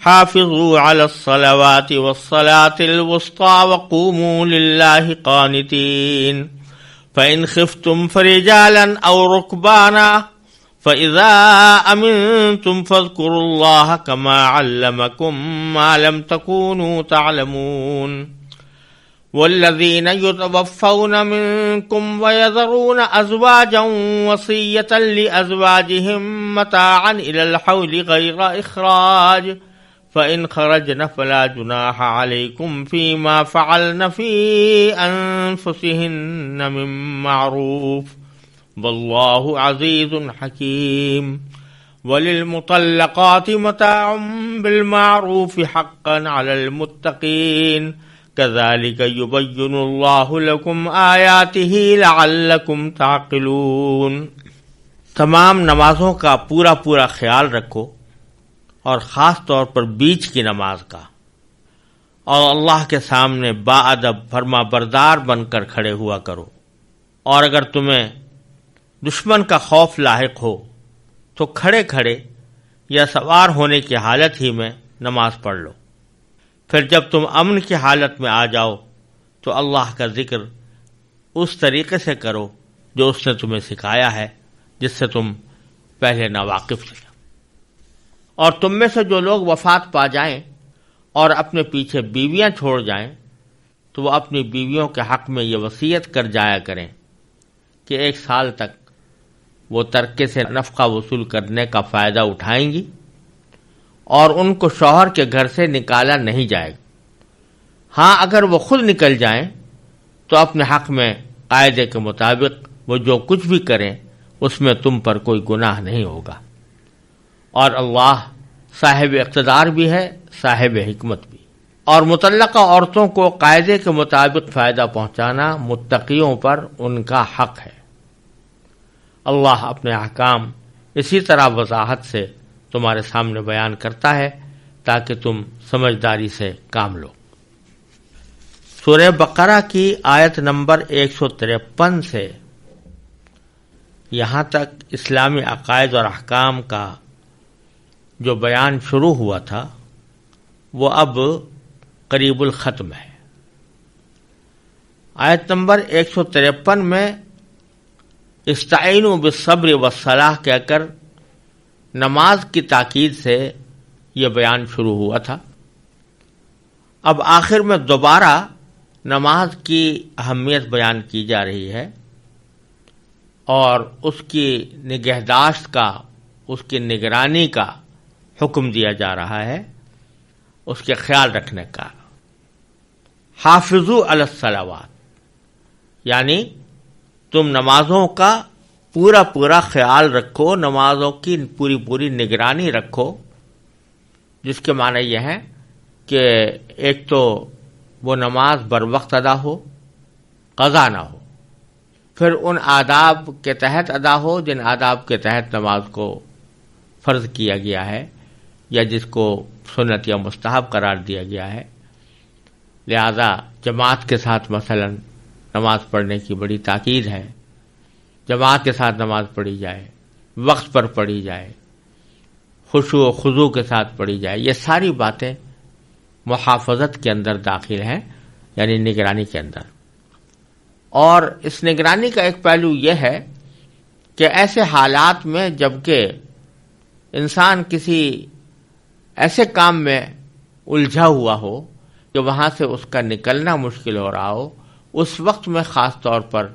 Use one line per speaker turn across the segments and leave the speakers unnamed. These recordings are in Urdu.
حافظوا على الصلوات والصلاة الوسطى وقوموا لله قانتين فإن خفتم فرجالا أو ركبانا فإذا أمنتم فاذكروا الله كما علمكم ما لم تكونوا تعلمون والذين يتوفون منكم ويذرون أزواجا وصية لأزواجهم متاعا إلى الحول غير إخراج فإن خرجن فلا جناح عليكم فيما فعلن في أنفسهن من معروف والله عزيز حكيم وللمطلقات متاع بالمعروف حقا على المتقين كذلك يبين الله لكم آياته لعلكم تعقلون۔ تمام نمازوں کا پورا خیال رکھو اور خاص طور پر بیچ کی نماز کا، اور اللہ کے سامنے باادب فرما بردار بن کر کھڑے ہوا کرو، اور اگر تمہیں دشمن کا خوف لاحق ہو تو کھڑے کھڑے یا سوار ہونے کی حالت ہی میں نماز پڑھ لو۔ پھر جب تم امن کی حالت میں آ جاؤ تو اللہ کا ذکر اس طریقے سے کرو جو اس نے تمہیں سکھایا ہے، جس سے تم پہلے ناواقف تھے۔ اور تم میں سے جو لوگ وفات پا جائیں اور اپنے پیچھے بیویاں چھوڑ جائیں تو وہ اپنی بیویوں کے حق میں یہ وصیت کر جایا کریں کہ 1 سال تک وہ ترکے سے نفقہ وصول کرنے کا فائدہ اٹھائیں گی اور ان کو شوہر کے گھر سے نکالا نہیں جائے گا۔ ہاں اگر وہ خود نکل جائیں تو اپنے حق میں قاعدے کے مطابق وہ جو کچھ بھی کریں اس میں تم پر کوئی گناہ نہیں ہوگا، اور اللہ صاحب اقتدار بھی ہے، صاحب حکمت بھی۔ اور مطلقہ عورتوں کو قاعدے کے مطابق فائدہ پہنچانا متقیوں پر ان کا حق ہے۔ اللہ اپنے احکام اسی طرح وضاحت سے تمہارے سامنے بیان کرتا ہے تاکہ تم سمجھداری سے کام لو۔ سورہ بقرہ کی آیت نمبر 153 سے یہاں تک اسلامی عقائد اور احکام کا جو بیان شروع ہوا تھا وہ اب قریب الختم ہے۔ آیت نمبر 153 میں استعینوا بالصبر والصلاۃ کہہ کر نماز کی تاکید سے یہ بیان شروع ہوا تھا۔ اب آخر میں دوبارہ نماز کی اہمیت بیان کی جا رہی ہے اور اس کی نگہداشت کا، اس کی نگرانی کا حکم دیا جا رہا ہے، اس کے خیال رکھنے کا۔ حافظوا علی الصلوات، یعنی تم نمازوں کا پورا خیال رکھو، نمازوں کی پوری نگرانی رکھو، جس کے معنی یہ ہے کہ ایک تو وہ نماز بر وقت ادا ہو، قضا نہ ہو، پھر ان آداب کے تحت ادا ہو جن آداب کے تحت نماز کو فرض کیا گیا ہے یا جس کو سنت یا مستحب قرار دیا گیا ہے۔ لہذا جماعت کے ساتھ مثلا نماز پڑھنے کی بڑی تاکید ہے، جماعت کے ساتھ نماز پڑھی جائے، وقت پر پڑھی جائے، خشوع و خضوع کے ساتھ پڑھی جائے، یہ ساری باتیں محافظت کے اندر داخل ہیں، یعنی نگرانی کے اندر۔ اور اس نگرانی کا ایک پہلو یہ ہے کہ ایسے حالات میں جبکہ انسان کسی ایسے کام میں الجھا ہوا ہو کہ وہاں سے اس کا نکلنا مشکل ہو رہا ہو، اس وقت میں خاص طور پر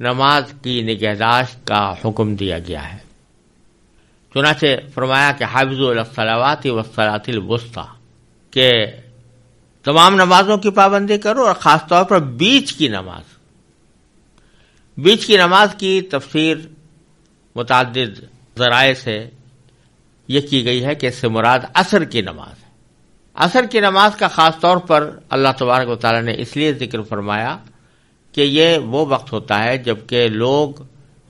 نماز کی نگہداشت کا حکم دیا گیا ہے۔ چنانچہ فرمایا کہ حافظوا علی الصلوات والصلاۃ الوسطی، کہ تمام نمازوں کی پابندی کرو اور خاص طور پر بیچ کی نماز۔ بیچ کی نماز کی تفسیر متعدد ذرائع سے یہ کی گئی ہے کہ اس سے مراد عصر کی نماز ہے۔ عصر کی نماز کا خاص طور پر اللہ تبارک و تعالی نے اس لیے ذکر فرمایا کہ یہ وہ وقت ہوتا ہے جب کہ لوگ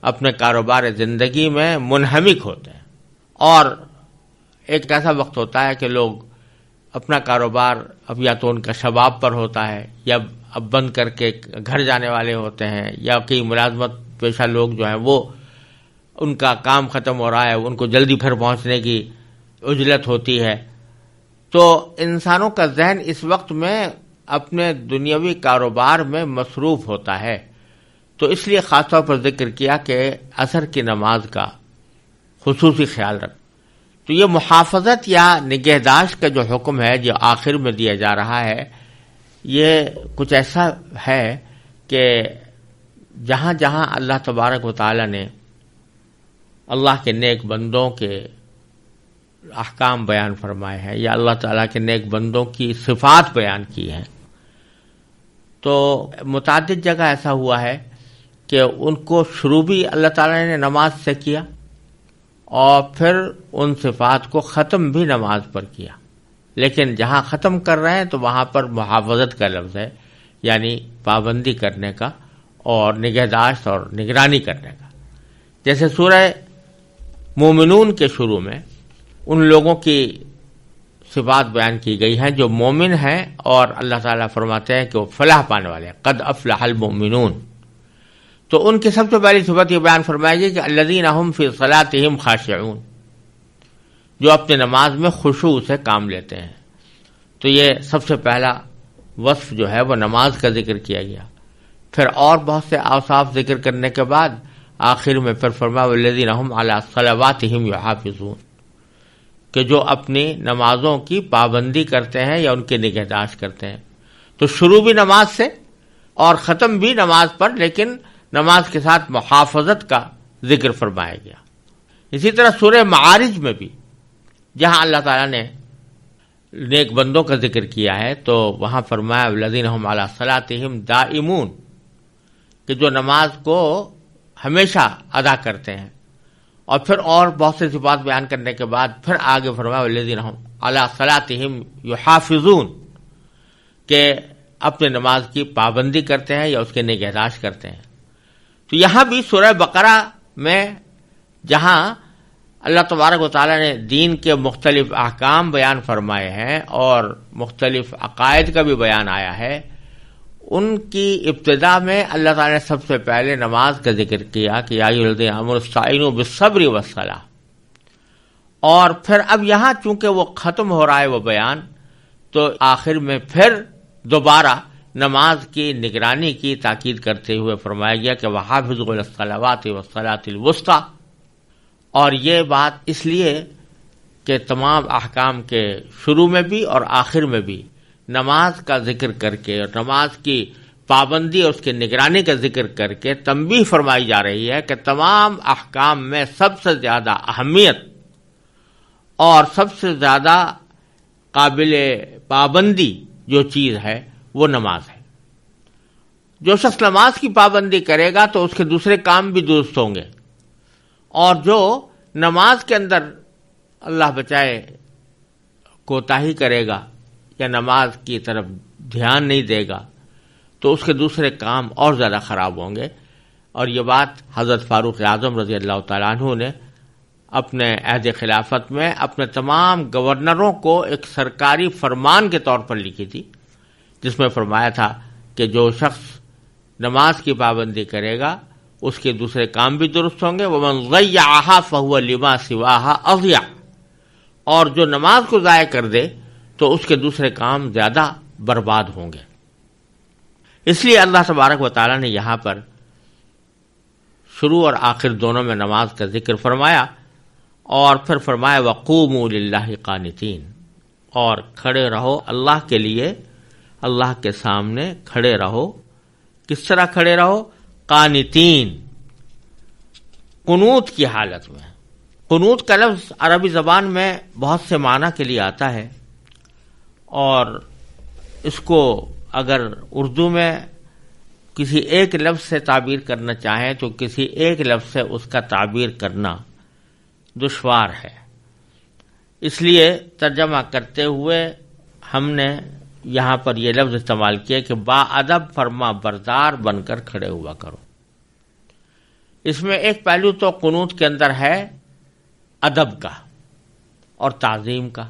اپنے کاروبار زندگی میں منہمک ہوتے ہیں، اور ایک ایسا وقت ہوتا ہے کہ لوگ اپنا کاروبار اب یا تو ان کا شباب پر ہوتا ہے یا اب بند کر کے گھر جانے والے ہوتے ہیں، یا کئی ملازمت پیشہ لوگ جو ہیں وہ ان کا کام ختم ہو رہا ہے، ان کو جلدی پھر پہنچنے کی عجلت ہوتی ہے، تو انسانوں کا ذہن اس وقت میں اپنے دنیاوی کاروبار میں مصروف ہوتا ہے، تو اس لیے خاص طور پر ذکر کیا کہ عصر کی نماز کا خصوصی خیال رکھ۔ تو یہ محافظت یا نگہداشت کا جو حکم ہے جو آخر میں دیا جا رہا ہے، یہ کچھ ایسا ہے کہ جہاں جہاں اللہ تبارک و تعالی نے اللہ کے نیک بندوں کے احکام بیان فرمائے ہیں یا اللہ تعالیٰ کے نیک بندوں کی صفات بیان کی ہیں، تو متعدد جگہ ایسا ہوا ہے کہ ان کو شروع بھی اللہ تعالیٰ نے نماز سے کیا اور پھر ان صفات کو ختم بھی نماز پر کیا، لیکن جہاں ختم کر رہے ہیں تو وہاں پر محافظت کا لفظ ہے، یعنی پابندی کرنے کا اور نگہداشت اور نگرانی کرنے کا۔ جیسے سورہ مومنون کے شروع میں ان لوگوں کی صفات بیان کی گئی ہیں جو مومن ہیں، اور اللہ تعالیٰ فرماتے ہیں کہ وہ فلاح پانے والے ہیں، قد افلح المؤمنون۔ تو ان کی سب سے پہلی صفت یہ بیان فرمائی گئی کہ الذین هم فی صلاتهم خاشعون، جو اپنے نماز میں خشوع سے کام لیتے ہیں۔ تو یہ سب سے پہلا وصف جو ہے وہ نماز کا ذکر کیا گیا۔ پھر اور بہت سے اوصاف ذکر کرنے کے بعد آخر میں پھر فرمایا والذین هم علی صلواتهم یحافظون، کہ جو اپنی نمازوں کی پابندی کرتے ہیں یا ان کی نگہداشت کرتے ہیں۔ تو شروع بھی نماز سے اور ختم بھی نماز پر، لیکن نماز کے ساتھ محافظت کا ذکر فرمایا گیا۔ اسی طرح سورہ معارج میں بھی جہاں اللہ تعالیٰ نے نیک بندوں کا ذکر کیا ہے تو وہاں فرمایا الذین هم علی صلاتهم دائمون، کہ جو نماز کو ہمیشہ ادا کرتے ہیں، اور پھر اور بہت سے صفات بیان کرنے کے بعد پھر آگے فرمایا الذین هم علی صلاتهم یحافظون، کہ اپنے نماز کی پابندی کرتے ہیں یا اس کی نگہداشت کرتے ہیں۔ تو یہاں بھی سورہ بقرہ میں جہاں اللہ تبارک و تعالیٰ نے دین کے مختلف احکام بیان فرمائے ہیں اور مختلف عقائد کا بھی بیان آیا ہے، ان کی ابتدا میں اللہ تعالیٰ نے سب سے پہلے نماز کا ذکر کیا کہ یا ایھا الذین آمنوا استعینوا بالصبر والصلاۃ، اور پھر اب یہاں چونکہ وہ ختم ہو رہا ہے وہ بیان، تو آخر میں پھر دوبارہ نماز کی نگرانی کی تاکید کرتے ہوئے فرمایا گیا کہ وحافظوا علی الصلوات والصلاۃ الوسطی، اور یہ بات اس لیے کہ تمام احکام کے شروع میں بھی اور آخر میں بھی نماز کا ذکر کر کے اور نماز کی پابندی اور اس کی نگرانی کا ذکر کر کے تنبیہ فرمائی جا رہی ہے کہ تمام احکام میں سب سے زیادہ اہمیت اور سب سے زیادہ قابل پابندی جو چیز ہے وہ نماز ہے۔ جو شخص نماز کی پابندی کرے گا تو اس کے دوسرے کام بھی درست ہوں گے، اور جو نماز کے اندر اللہ بچائے کوتاہی کرے گا یا نماز کی طرف دھیان نہیں دے گا تو اس کے دوسرے کام اور زیادہ خراب ہوں گے۔ اور یہ بات حضرت فاروق اعظم رضی اللہ تعالیٰ عنہ نے اپنے عہد خلافت میں اپنے تمام گورنروں کو ایک سرکاری فرمان کے طور پر لکھی تھی، جس میں فرمایا تھا کہ جو شخص نماز کی پابندی کرے گا اس کے دوسرے کام بھی درست ہوں گے، وَمَنْ ضَيَّعَهَا فَهُوَ لِمَا سِوَاهَا أَضْيَعُ، اور جو نماز کو ضائع کر دے تو اس کے دوسرے کام زیادہ برباد ہوں گے۔ اس لیے اللہ تبارک و تعالیٰ نے یہاں پر شروع اور آخر دونوں میں نماز کا ذکر فرمایا، اور پھر فرمایا وَقُومُوا لِلَّهِ قَانِتِينَ، اور کھڑے رہو اللہ کے لیے، اللہ کے سامنے کھڑے رہو۔ کس طرح کھڑے رہو؟ قانتین، قنوت کی حالت میں۔ قنوت کا لفظ عربی زبان میں بہت سے معنی کے لیے آتا ہے، اور اس کو اگر اردو میں کسی ایک لفظ سے تعبیر کرنا چاہیں تو کسی ایک لفظ سے اس کا تعبیر کرنا دشوار ہے، اس لیے ترجمہ کرتے ہوئے ہم نے یہاں پر یہ لفظ استعمال کیا کہ با ادب فرما بردار بن کر کھڑے ہوا کرو۔ اس میں ایک پہلو تو قنوت کے اندر ہے ادب کا اور تعظیم کا،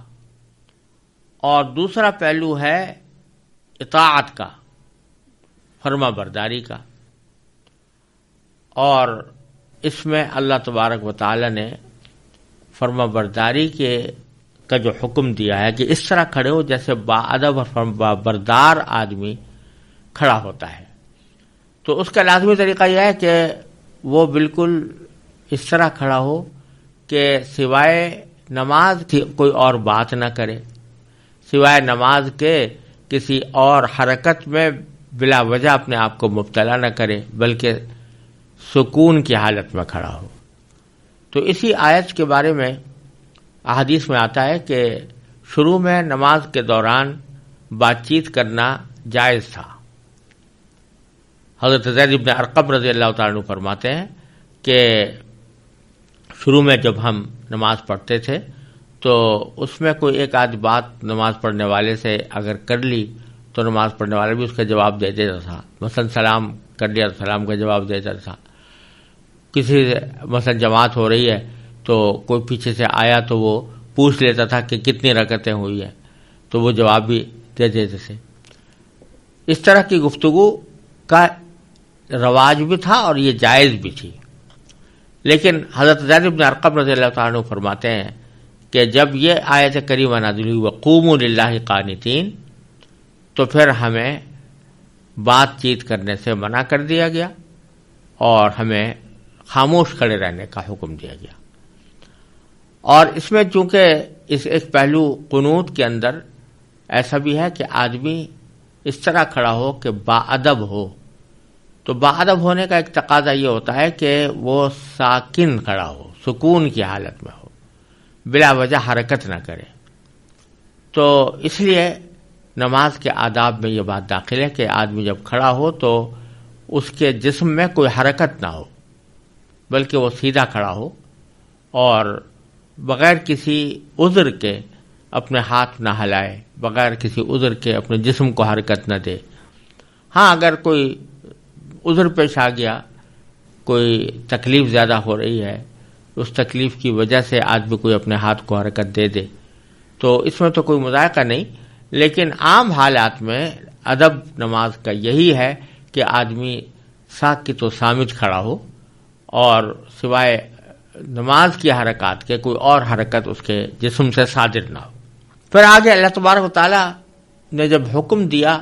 اور دوسرا پہلو ہے اطاعت کا، فرما برداری کا، اور اس میں اللہ تبارک و تعالی نے فرما برداری کا جو حکم دیا ہے کہ اس طرح کھڑے ہو جیسے باادب اور بردار آدمی کھڑا ہوتا ہے. تو اس کا لازمی طریقہ یہ ہے کہ وہ بالکل اس طرح کھڑا ہو کہ سوائے نماز کی کوئی اور بات نہ کرے، سوائے نماز کے کسی اور حرکت میں بلا وجہ اپنے آپ کو مبتلا نہ کرے، بلکہ سکون کی حالت میں کھڑا ہو. تو اسی آیت کے بارے میں احادیث میں آتا ہے کہ شروع میں نماز کے دوران بات چیت کرنا جائز تھا. حضرت زید بن ارقم رضی اللہ تعالیٰ عنہ فرماتے ہیں کہ شروع میں جب ہم نماز پڑھتے تھے تو اس میں کوئی ایک آدھ بات نماز پڑھنے والے سے اگر کر لی تو نماز پڑھنے والا بھی اس کا جواب دے دیتا تھا. مثلا سلام کر لیا تو سلام کا جواب دیتا تھا. کسی مثلا جماعت ہو رہی ہے تو کوئی پیچھے سے آیا تو وہ پوچھ لیتا تھا کہ کتنی رکعتیں ہوئی ہیں، تو وہ جواب بھی دے دیتے تھے. اس طرح کی گفتگو کا رواج بھی تھا اور یہ جائز بھی تھی. لیکن حضرت زید بن ارقم رضی اللہ تعالیٰ عنہ فرماتے ہیں کہ جب یہ آیت کریمہ نازل ہوئی وقوموا للہ قانتین، تو پھر ہمیں بات چیت کرنے سے منع کر دیا گیا اور ہمیں خاموش کھڑے رہنے کا حکم دیا گیا. اور اس میں چونکہ اس ایک پہلو قنوت کے اندر ایسا بھی ہے کہ آدمی اس طرح کھڑا ہو کہ باادب ہو، تو باادب ہونے کا ایک تقاضا یہ ہوتا ہے کہ وہ ساکن کھڑا ہو، سکون کی حالت میں ہو، بلا وجہ حرکت نہ کرے. تو اس لیے نماز کے آداب میں یہ بات داخل ہے کہ آدمی جب کھڑا ہو تو اس کے جسم میں کوئی حرکت نہ ہو، بلکہ وہ سیدھا کھڑا ہو اور بغیر کسی عذر کے اپنے ہاتھ نہ ہلائے، بغیر کسی عذر کے اپنے جسم کو حرکت نہ دے. ہاں اگر کوئی عذر پیش آ گیا، کوئی تکلیف زیادہ ہو رہی ہے، اس تکلیف کی وجہ سے آدمی کوئی اپنے ہاتھ کو حرکت دے دے تو اس میں تو کوئی مذائقہ نہیں. لیکن عام حالات میں ادب نماز کا یہی ہے کہ آدمی ساکت و صامت کھڑا ہو اور سوائے نماز کی حرکات کے کوئی اور حرکت اس کے جسم سے صادر نہ ہو. پھر آگے اللہ تبارک و تعالیٰ نے جب حکم دیا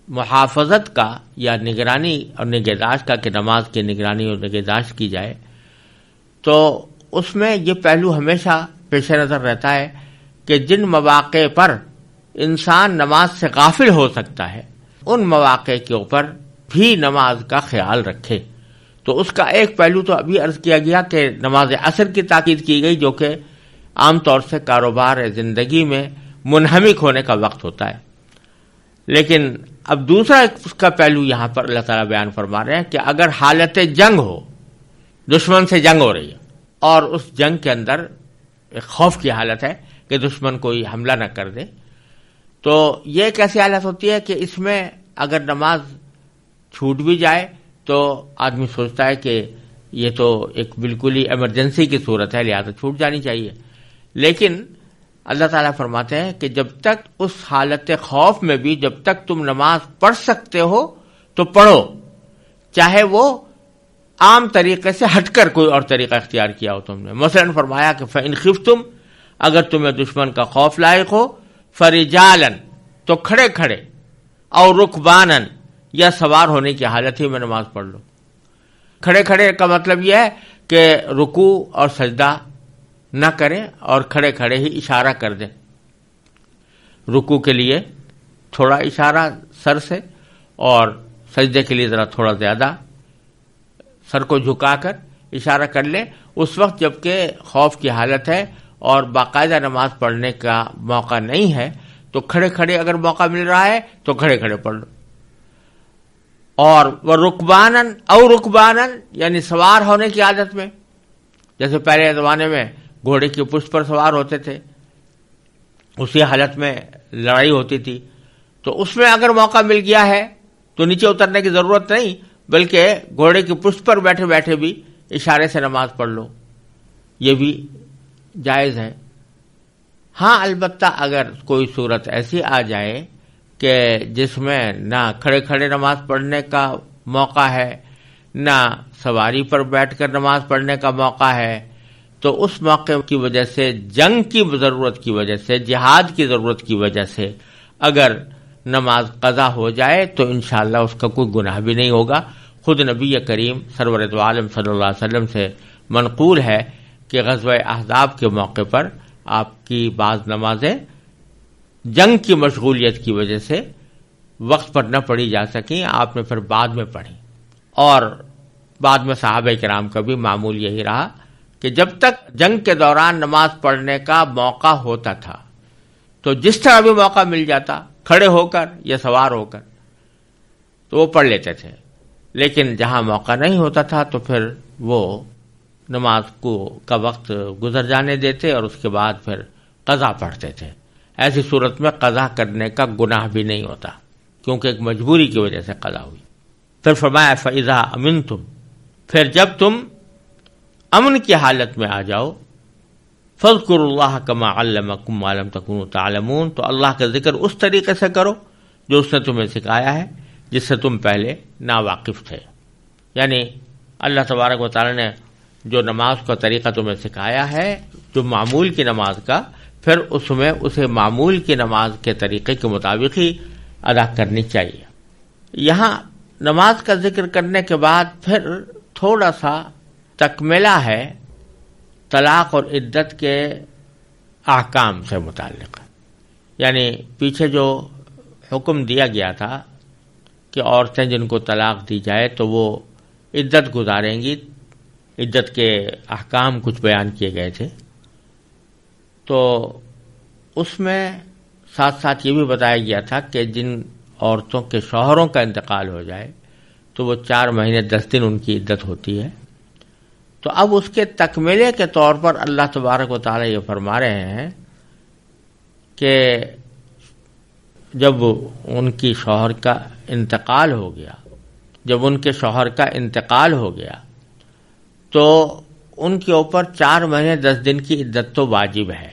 محافظت کا یا نگرانی اور نگہداشت کا کہ نماز کی نگرانی اور نگہداشت کی جائے، تو اس میں یہ پہلو ہمیشہ پیش نظر رہتا ہے کہ جن مواقع پر انسان نماز سے غافل ہو سکتا ہے ان مواقع کے اوپر بھی نماز کا خیال رکھے. تو اس کا ایک پہلو تو ابھی عرض کیا گیا کہ نماز عصر کی تاکید کی گئی، جو کہ عام طور سے کاروبار زندگی میں منہمک ہونے کا وقت ہوتا ہے. لیکن اب دوسرا اس کا پہلو یہاں پر اللہ تعالیٰ بیان فرما رہے ہیں کہ اگر حالت جنگ ہو، دشمن سے جنگ ہو رہی ہے اور اس جنگ کے اندر ایک خوف کی حالت ہے کہ دشمن کوئی حملہ نہ کر دے، تو یہ ایک ایسی حالت ہوتی ہے کہ اس میں اگر نماز چھوٹ بھی جائے تو آدمی سوچتا ہے کہ یہ تو ایک بالکل ہی ایمرجنسی کی صورت ہے، لہذا چھوٹ جانی چاہیے. لیکن اللہ تعالیٰ فرماتے ہیں کہ جب تک اس حالت خوف میں بھی جب تک تم نماز پڑھ سکتے ہو تو پڑھو، چاہے وہ عام طریقے سے ہٹ کر کوئی اور طریقہ اختیار کیا ہو تم نے. مثلا فرمایا کہ فَإِنْ خِفْتُمْ، اگر تمہیں دشمن کا خوف لاحق ہو، فَرِجَالًا، تو کھڑے کھڑے، اور رُكْبَانًا، یا سوار ہونے کی حالت ہی میں نماز پڑھ لو. کھڑے کھڑے کا مطلب یہ ہے کہ رکوع اور سجدہ نہ کریں اور کھڑے کھڑے ہی اشارہ کر دیں. رکوع کے لیے تھوڑا اشارہ سر سے اور سجدے کے لیے ذرا تھوڑا زیادہ سر کو جھکا کر اشارہ کر لیں اس وقت جب کہ خوف کی حالت ہے اور باقاعدہ نماز پڑھنے کا موقع نہیں ہے. تو کھڑے کھڑے اگر موقع مل رہا ہے تو کھڑے کھڑے پڑھ لو. اور وہ رکبانن او رکبانن، یعنی سوار ہونے کی عادت میں، جیسے پہلے زمانے میں گھوڑے کی پشت پر سوار ہوتے تھے، اسی حالت میں لڑائی ہوتی تھی، تو اس میں اگر موقع مل گیا ہے تو نیچے اترنے کی ضرورت نہیں، بلکہ گھوڑے کی پشت پر بیٹھے بیٹھے بھی اشارے سے نماز پڑھ لو، یہ بھی جائز ہے. ہاں البتہ اگر کوئی صورت ایسی آ جائے کہ جس میں نہ کھڑے کھڑے نماز پڑھنے کا موقع ہے، نہ سواری پر بیٹھ کر نماز پڑھنے کا موقع ہے، تو اس موقع کی وجہ سے، جنگ کی ضرورت کی وجہ سے، جہاد کی ضرورت کی وجہ سے اگر نماز قضا ہو جائے تو انشاءاللہ اس کا کوئی گناہ بھی نہیں ہوگا۔ خود نبی کریم سرور دو عالم صلی اللہ علیہ وسلم سے منقول ہے کہ غزوہ احزاب کے موقع پر آپ کی بعض نمازیں جنگ کی مشغولیت کی وجہ سے وقت پر نہ پڑھی جا سکیں، آپ نے پھر بعد میں پڑھی، اور بعد میں صحابہ کرام کا بھی معمول یہی رہا کہ جب تک جنگ کے دوران نماز پڑھنے کا موقع ہوتا تھا تو جس طرح بھی موقع مل جاتا، کھڑے ہو کر یا سوار ہو کر، تو وہ پڑھ لیتے تھے، لیکن جہاں موقع نہیں ہوتا تھا تو پھر وہ نماز کا وقت گزر جانے دیتے اور اس کے بعد پھر قضا پڑھتے تھے۔ ایسی صورت میں قضا کرنے کا گناہ بھی نہیں ہوتا، کیونکہ ایک مجبوری کی وجہ سے قضا ہوئی۔ پھر فرمایا فَإِذَا أَمِنْتُمْ، پھر جب تم امن کی حالت میں آ جاؤ، فَاذْكُرُوا اللَّهَ كَمَا عَلَّمَكُمْ مَا لَمْ تَكُونُوا تَعْلَمُونَ، تو اللہ کا ذکر اس طریقے سے کرو جو اس نے تمہیں سکھایا ہے جس سے تم پہلے ناواقف تھے۔ یعنی اللہ تبارک و تعالی نے جو نماز کا طریقہ تمہیں سکھایا ہے، جو معمول کی نماز کا، پھر اس میں اسے معمول کی نماز کے طریقے کے مطابق ہی ادا کرنی چاہیے۔ یہاں نماز کا ذکر کرنے کے بعد پھر تھوڑا سا تکملہ ہے طلاق اور عدت کے احکام سے متعلق۔ یعنی پیچھے جو حکم دیا گیا تھا کہ عورتیں جن کو طلاق دی جائے تو وہ عدت گزاریں گی، عدت کے احکام کچھ بیان کیے گئے تھے، تو اس میں ساتھ ساتھ یہ بھی بتایا گیا تھا کہ جن عورتوں کے شوہروں کا انتقال ہو جائے تو وہ 4 مہینے 10 دن ان کی عدت ہوتی ہے۔ تو اب اس کے تکملے کے طور پر اللہ تبارک و تعالی یہ فرما رہے ہیں کہ جب ان کی شوہر کا انتقال ہو گیا، جب ان کے شوہر کا انتقال ہو گیا تو ان کے اوپر 4 مہینے 10 دن کی عدت تو واجب ہے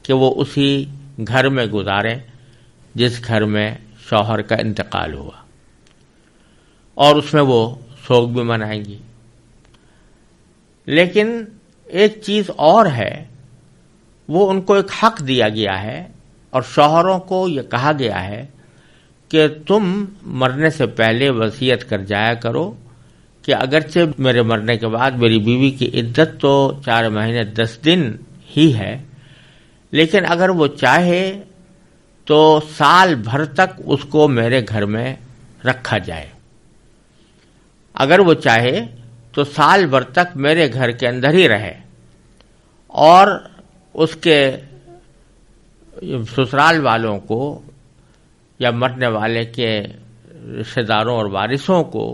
کہ وہ اسی گھر میں گزاریں جس گھر میں شوہر کا انتقال ہوا، اور اس میں وہ سوگ بھی منائیں گی۔ لیکن ایک چیز اور ہے، وہ ان کو ایک حق دیا گیا ہے، اور شوہروں کو یہ کہا گیا ہے کہ تم مرنے سے پہلے وصیت کر جایا کرو کہ اگرچہ میرے مرنے کے بعد میری بیوی کی عدت تو 4 مہینے 10 دن ہی ہے، لیکن اگر وہ چاہے تو سال بھر تک اس کو میرے گھر میں رکھا جائے، اگر وہ چاہے تو سال بھر تک میرے گھر کے اندر ہی رہے، اور اس کے سسرال والوں کو یا مرنے والے کے رشتہ داروں اور وارثوں کو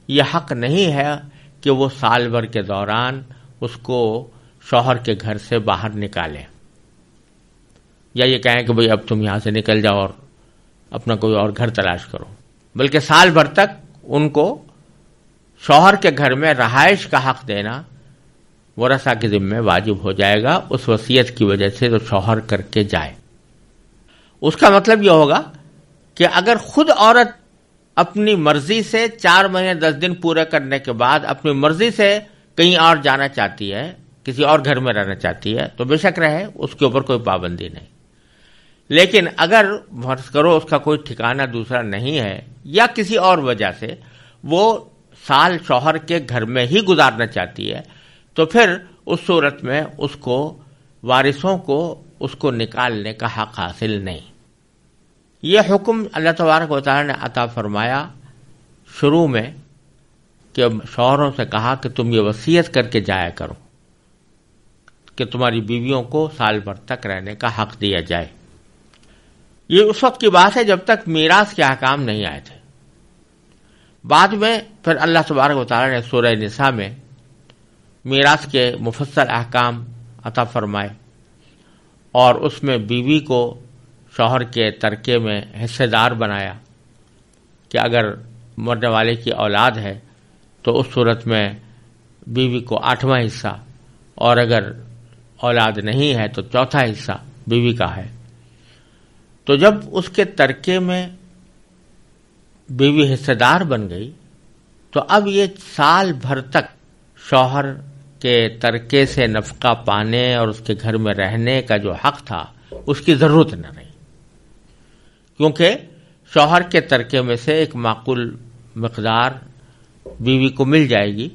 یہ حق نہیں ہے کہ وہ سال بھر کے دوران اس کو شوہر کے گھر سے باہر نکالیں، یا یہ کہیں کہ بھئی اب تم یہاں سے نکل جاؤ اور اپنا کوئی اور گھر تلاش کرو، بلکہ سال بھر تک ان کو شوہر کے گھر میں رہائش کا حق دینا ورثہ کے ذمہ واجب ہو جائے گا، اس وصیت کی وجہ سے جو شوہر کر کے جائے۔ اس کا مطلب یہ ہوگا کہ اگر خود عورت اپنی مرضی سے 4 مہینے 10 دن پورے کرنے کے بعد اپنی مرضی سے کہیں اور جانا چاہتی ہے، کسی اور گھر میں رہنا چاہتی ہے، تو بے شک رہے، اس کے اوپر کوئی پابندی نہیں۔ لیکن اگر فرض کرو اس کا کوئی ٹھکانہ دوسرا نہیں ہے، یا کسی اور وجہ سے وہ سال شوہر کے گھر میں ہی گزارنا چاہتی ہے، تو پھر اس صورت میں اس کو وارثوں کو اس کو نکالنے کا حق حاصل نہیں۔ یہ حکم اللہ تبارک و تعالی نے عطا فرمایا شروع میں کہ شوہروں سے کہا کہ تم یہ وصیت کر کے جایا کرو کہ تمہاری بیویوں کو سال بھر تک رہنے کا حق دیا جائے۔ یہ اس وقت کی بات ہے جب تک میراث کے احکام نہیں آئے تھے۔ بعد میں پھر اللہ تبارک و تعالی نے سورہ نساء میں میراث کے مفصل احکام عطا فرمائے، اور اس میں بیوی کو شوہر کے ترکے میں حصے دار بنایا کہ اگر مرنے والے کی اولاد ہے تو اس صورت میں بیوی کو 8واں حصہ، اور اگر اولاد نہیں ہے تو 4تھا حصہ بیوی کا ہے۔ تو جب اس کے ترکے میں بیوی حصے دار بن گئی تو اب یہ سال بھر تک شوہر کے ترکے سے نفقہ پانے اور اس کے گھر میں رہنے کا جو حق تھا اس کی ضرورت نہ رہی، کیونکہ شوہر کے ترکے میں سے ایک معقول مقدار بیوی کو مل جائے گی،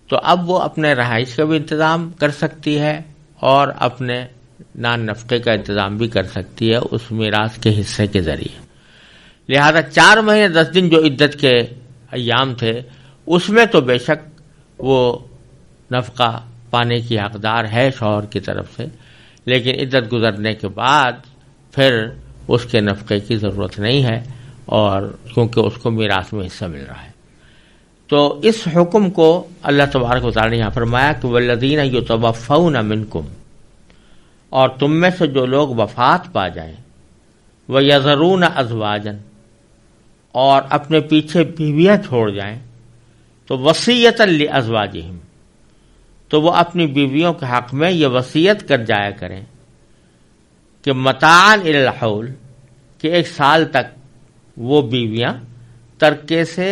تو اب وہ اپنے رہائش کا بھی انتظام کر سکتی ہے اور اپنے نان نفقے کا انتظام بھی کر سکتی ہے اس میراث کے حصے کے ذریعے۔ لہذا 4 مہینے 10 دن جو عدت کے ایام تھے اس میں تو بے شک وہ نفقہ پانے کی حقدار ہے شوہر کی طرف سے، لیکن عدت گزرنے کے بعد پھر اس کے نفقے کی ضرورت نہیں ہے، اور کیونکہ اس کو میراث میں حصہ مل رہا ہے۔ تو اس حکم کو اللہ تبارک و تعالی نے یہاں فرمایا کہ والذین یتوفون منکم، اور تم میں سے جو لوگ وفات پا جائیں، ویذرون ازواجا، اور اپنے پیچھے بیویاں چھوڑ جائیں، تو وصیۃ لازواجہم، تو وہ اپنی بیویوں کے حق میں یہ وصیت کر جایا کریں کہ متاعا الی الحول، کہ 1 سال تک وہ بیویاں ترکے سے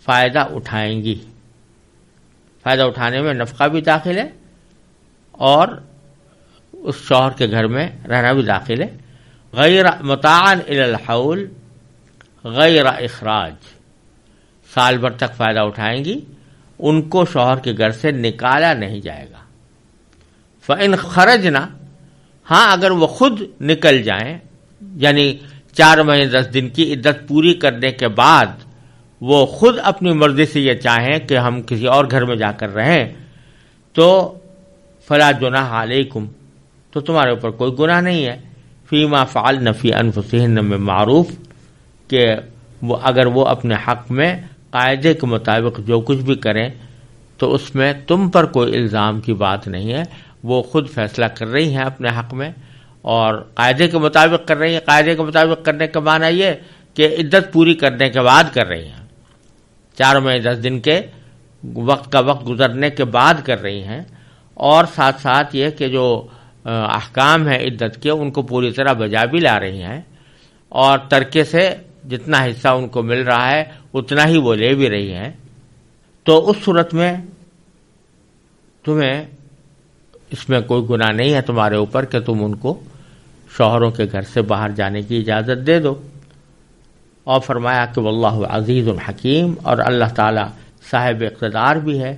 فائدہ اٹھائیں گی۔ فائدہ اٹھانے میں نفقہ بھی داخل ہے اور اس شوہر کے گھر میں رہنا بھی داخل ہے۔ غیر متاعا الی الحول غیر اخراج، سال بھر تک فائدہ اٹھائیں گی، ان کو شوہر کے گھر سے نکالا نہیں جائے گا۔ فَإِنْ خَرَجْنَا، ہاں اگر وہ خود نکل جائیں، یعنی 4 مہینے 10 دن کی عدت پوری کرنے کے بعد وہ خود اپنی مرضی سے یہ چاہیں کہ ہم کسی اور گھر میں جا کر رہیں، تو فَلَا جُنَاحَ عَلَيْكُمْ، تو تمہارے اوپر کوئی گناہ نہیں ہے، فِيمَا فَعَلْنَ فِي أَنفُسِهِنَّ مِن مَّعْرُوف، کہ وہ اگر وہ اپنے حق میں قاعدے کے مطابق جو کچھ بھی کریں تو اس میں تم پر کوئی الزام کی بات نہیں ہے، وہ خود فیصلہ کر رہی ہیں اپنے حق میں اور قاعدے کے مطابق کر رہی ہیں۔ قاعدے کے مطابق کرنے کا معنی یہ کہ عدت پوری کرنے کے بعد کر رہی ہیں، 4 مہینے 10 دن کے وقت کا وقت گزرنے کے بعد کر رہی ہیں، اور ساتھ ساتھ یہ کہ جو احکام ہیں عدت کے ان کو پوری طرح بجا بھی لا رہی ہیں، اور ترکے سے جتنا حصہ ان کو مل رہا ہے اتنا ہی وہ لے بھی رہی ہیں۔ تو اس صورت میں تمہیں اس میں کوئی گناہ نہیں ہے تمہارے اوپر کہ تم ان کو شوہروں کے گھر سے باہر جانے کی اجازت دے دو۔ اور فرمایا کہ واللہ عزیز حکیم، اور اللہ تعالی صاحب اقتدار بھی ہے،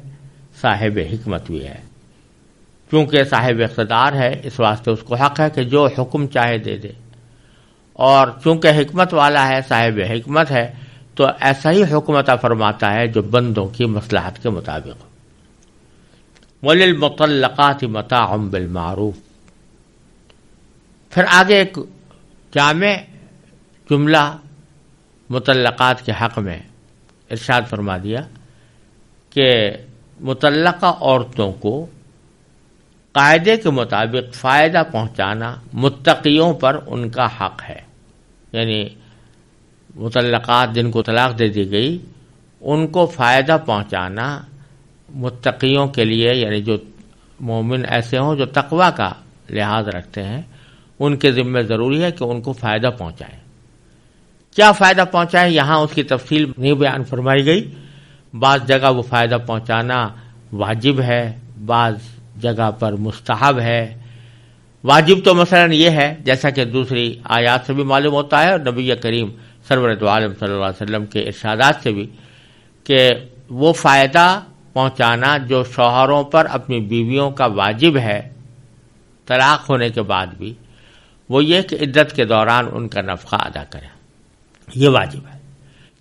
صاحب حکمت بھی ہے۔ کیونکہ صاحب اقتدار ہے اس واسطے اس کو حق ہے کہ جو حکم چاہے دے دے، اور چونکہ حکمت والا ہے، صاحب حکمت ہے، تو ایسا ہی حکم عطا فرماتا ہے جو بندوں کی مصلحت کے مطابق۔ وَلِلْمُطَلَّقَاتِ مَتَاعٌ بِالْمَعْرُوفِ، پھر آگے ایک جامع جملہ مطلقات کے حق میں ارشاد فرما دیا کہ مطلقہ عورتوں کو قاعدے کے مطابق فائدہ پہنچانا متقیوں پر ان کا حق ہے، یعنی مطلقات جن کو طلاق دے دی گئی ان کو فائدہ پہنچانا متقیوں کے لیے، یعنی جو مومن ایسے ہوں جو تقوی کا لحاظ رکھتے ہیں، ان کے ذمہ ضروری ہے کہ ان کو فائدہ پہنچائیں۔ کیا فائدہ پہنچائیں یہاں اس کی تفصیل نہیں بیان فرمائی گئی۔ بعض جگہ وہ فائدہ پہنچانا واجب ہے، بعض جگہ پر مستحب ہے۔ واجب تو مثلا یہ ہے جیسا کہ دوسری آیات سے بھی معلوم ہوتا ہے اور نبی کریم سرور دو عالم صلی اللہ علیہ وسلم کے ارشادات سے بھی، کہ وہ فائدہ پہنچانا جو شوہروں پر اپنی بیویوں کا واجب ہے طلاق ہونے کے بعد بھی، وہ یہ کہ عدت کے دوران ان کا نفقہ ادا کریں، یہ واجب ہے،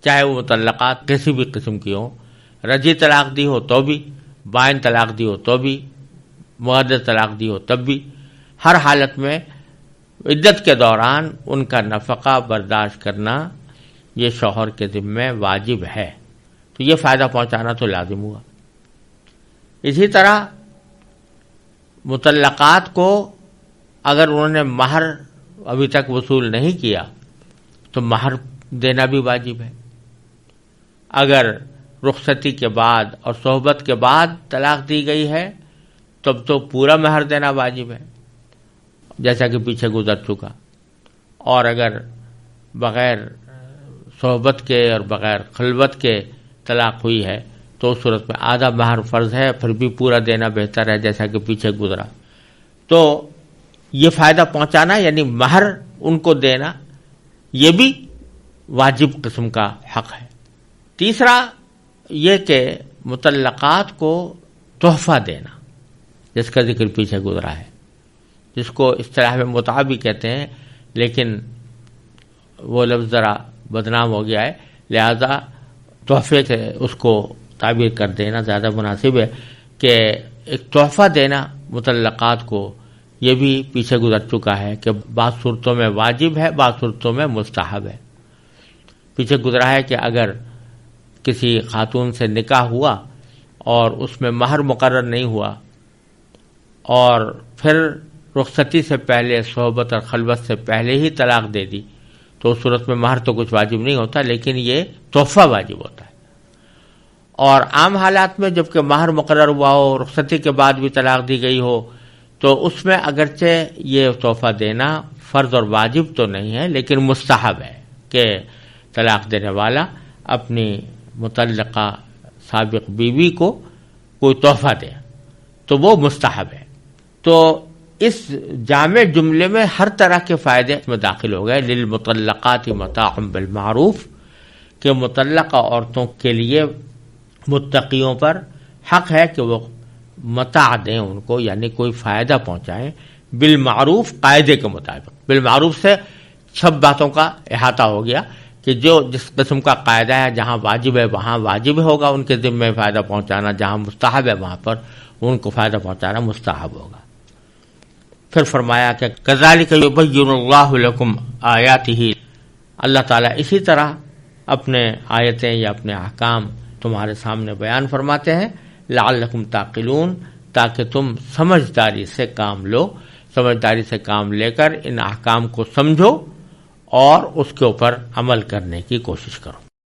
چاہے وہ مطلقات کسی بھی قسم کی ہوں، رجعی طلاق دی ہو تو بھی، بائن طلاق دی ہو تو بھی، مؤدد طلاق دی ہو تب بھی، ہر حالت میں عدت کے دوران ان کا نفقہ برداشت کرنا یہ شوہر کے ذمہ واجب ہے، تو یہ فائدہ پہنچانا تو لازم ہوا۔ اسی طرح مطلقات کو اگر انہوں نے مہر ابھی تک وصول نہیں کیا تو مہر دینا بھی واجب ہے۔ اگر رخصتی کے بعد اور صحبت کے بعد طلاق دی گئی ہے تب تو پورا مہر دینا واجب ہے، جیسا کہ پیچھے گزر چکا، اور اگر بغیر صحبت کے اور بغیر خلوت کے طلاق ہوئی ہے تو اس صورت میں آدھا مہر فرض ہے، پھر بھی پورا دینا بہتر ہے جیسا کہ پیچھے گزرا. تو یہ فائدہ پہنچانا یعنی مہر ان کو دینا یہ بھی واجب قسم کا حق ہے. تیسرا یہ کہ مطلقات کو تحفہ دینا، جس کا ذکر پیچھے گزرا ہے، جس کو اصطلاح میں متعہ بھی کہتے ہیں، لیکن وہ لفظ ذرا بدنام ہو گیا ہے، لہذا تحفے سے اس کو تعبیر کر دینا زیادہ مناسب ہے کہ ایک تحفہ دینا مطلقات کو. یہ بھی پیچھے گزر چکا ہے کہ بعض صورتوں میں واجب ہے، بعض صورتوں میں مستحب ہے. پیچھے گزرا ہے کہ اگر کسی خاتون سے نکاح ہوا اور اس میں مہر مقرر نہیں ہوا اور پھر رخصتی سے پہلے، صحبت اور خلوت سے پہلے ہی طلاق دے دی، تو اس صورت میں مہر تو کچھ واجب نہیں ہوتا، لیکن یہ تحفہ واجب ہوتا ہے. اور عام حالات میں جب کہ مہر مقرر ہوا ہو، رخصتی کے بعد بھی طلاق دی گئی ہو، تو اس میں اگرچہ یہ تحفہ دینا فرض اور واجب تو نہیں ہے، لیکن مستحب ہے کہ طلاق دینے والا اپنی متعلقہ سابق بیوی کو کوئی تحفہ دے، تو وہ مستحب ہے. تو اس جامع جملے میں ہر طرح کے فائدے اس میں داخل ہو گئے. للمطلقات متاع بالمعروف، کہ مطلقہ عورتوں کے لیے متقیوں پر حق ہے کہ وہ متاع دیں ان کو، یعنی کوئی فائدہ پہنچائیں، بالمعروف، قاعدے کے مطابق. بالمعروف سے سب باتوں کا احاطہ ہو گیا کہ جو جس قسم کا قاعدہ ہے، جہاں واجب ہے وہاں واجب ہوگا ان کے ذمہ فائدہ پہنچانا، جہاں مستحب ہے وہاں پر ان کو فائدہ پہنچانا مستحب ہوگا. پھر فرمایا کہ کذالک یبین اللہ لکم آیاتہ، اللہ تعالیٰ اسی طرح اپنے آیتیں یا اپنے احکام تمہارے سامنے بیان فرماتے ہیں، لعلکم تعقلون، تاکہ تم سمجھداری سے کام لو، سمجھداری سے کام لے کر ان احکام کو سمجھو اور اس کے اوپر عمل کرنے کی کوشش کرو.